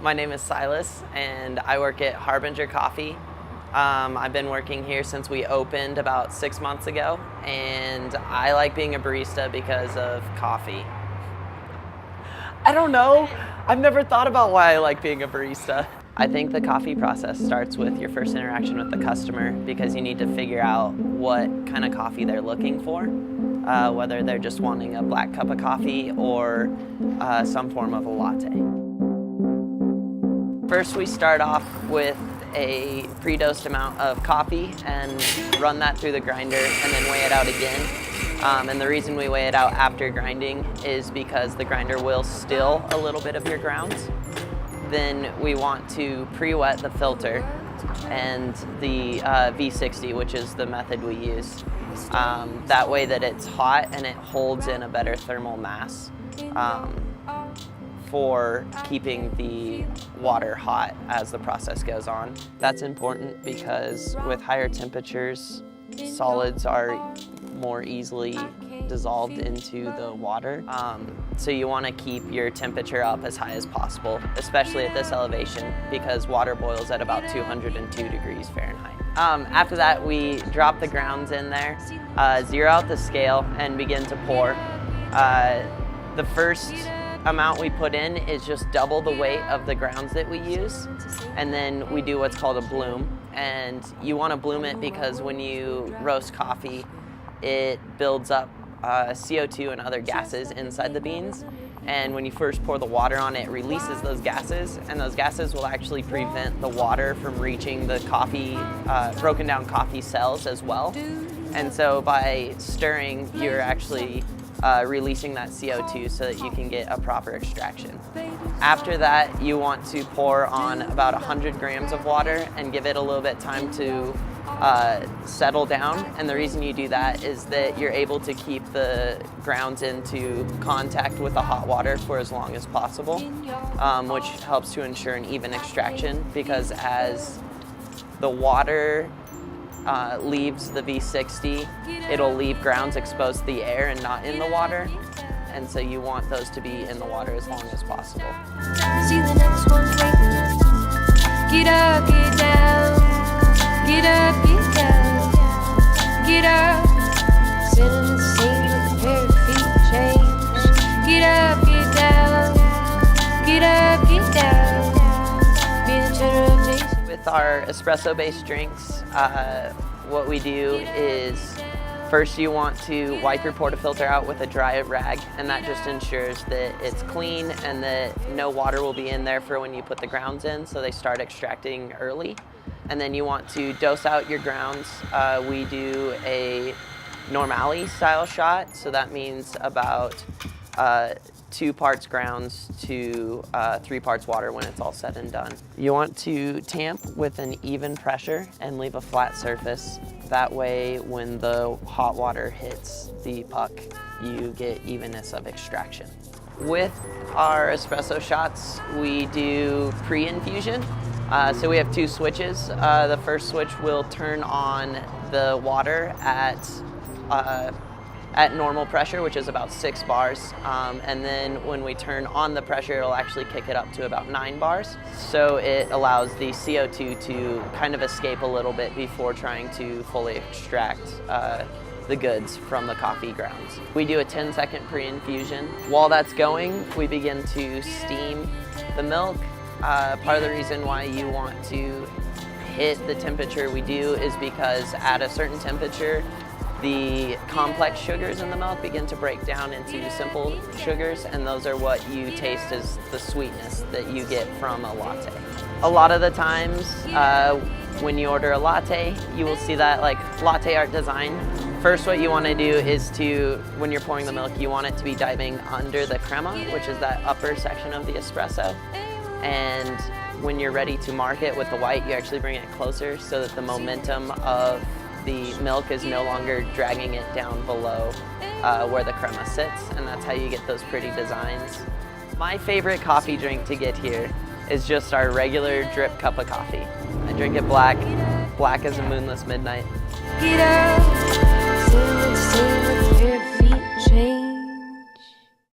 My name is Silas, and I work at Harbinger Coffee. I've been working here since we opened about 6 months ago, and I like being a barista because of coffee. I don't know. I've never thought about why I like being a barista. I think the coffee process starts with your first interaction with the customer, because you need to figure out what kind of coffee they're looking for, whether they're just wanting a black cup of coffee or some form of a latte. First, we start off with a pre-dosed amount of coffee and run that through the grinder and then weigh it out again. And the reason we weigh it out after grinding is because the grinder will still a little bit of your grounds. Then we want to pre-wet the filter and the V60, which is the method we use. That way that it's hot and it holds in a better thermal mass for keeping the water hot as the process goes on. That's important because with higher temperatures, solids are more easily dissolved into the water. So you want to keep your temperature up as high as possible, especially at this elevation, because water boils at about 202 degrees Fahrenheit. After that, we drop the grounds in there, zero out the scale, and begin to pour. The first amount we put in is just double the weight of the grounds that we use, and then we do what's called a bloom. And you want to bloom it because when you roast coffee, it builds up CO2 and other gases inside the beans, and when you first pour the water on it, it releases those gases, and those gases will actually prevent the water from reaching the coffee, broken down coffee cells as well. And so by stirring, you're actually releasing that CO2 so that you can get a proper extraction. After that, you want to pour on about 100 grams of water and give it a little bit time to settle down. And the reason you do that is that you're able to keep the grounds into contact with the hot water for as long as possible, which helps to ensure an even extraction, because as the water leaves the V60, it'll leave grounds exposed to the air and not in the water. And so you want those to be in the water as long as possible. See the next one waiting. Get up, get down. Get up, get down. Get up. Sit in the scene with a pair of feet change. Get up, get down. Get up, get down. Be the center of Jason. With our espresso-based drinks, what we do is first you want to wipe your portafilter out with a dry rag, and that just ensures that it's clean and that no water will be in there for when you put the grounds in, so they start extracting early. And then you want to dose out your grounds. We do a normale style shot, so that means about 2 parts grounds to 3 parts water when it's all said and done. You want to tamp with an even pressure and leave a flat surface. That way, when the hot water hits the puck, you get evenness of extraction. With our espresso shots, we do pre-infusion. So we have 2 switches. The first switch will turn on the water at normal pressure, which is about 6 bars. And then when we turn on the pressure, it'll actually kick it up to about 9 bars. So it allows the CO2 to kind of escape a little bit before trying to fully extract the goods from the coffee grounds. We do a 10-second pre-infusion. While that's going, we begin to steam the milk. Part of the reason why you want to hit the temperature we do is because at a certain temperature, the complex sugars in the milk begin to break down into simple sugars, and those are what you taste as the sweetness that you get from a latte. A lot of the times when you order a latte, you will see that like latte art design. First, what you want to do is when you're pouring the milk, you want it to be diving under the crema, which is that upper section of the espresso. And when you're ready to mark it with the white, you actually bring it closer so that the momentum of the milk is no longer dragging it down below where the crema sits, and that's how you get those pretty designs. My favorite coffee drink to get here is just our regular drip cup of coffee. I drink it black as a moonless midnight. Get up.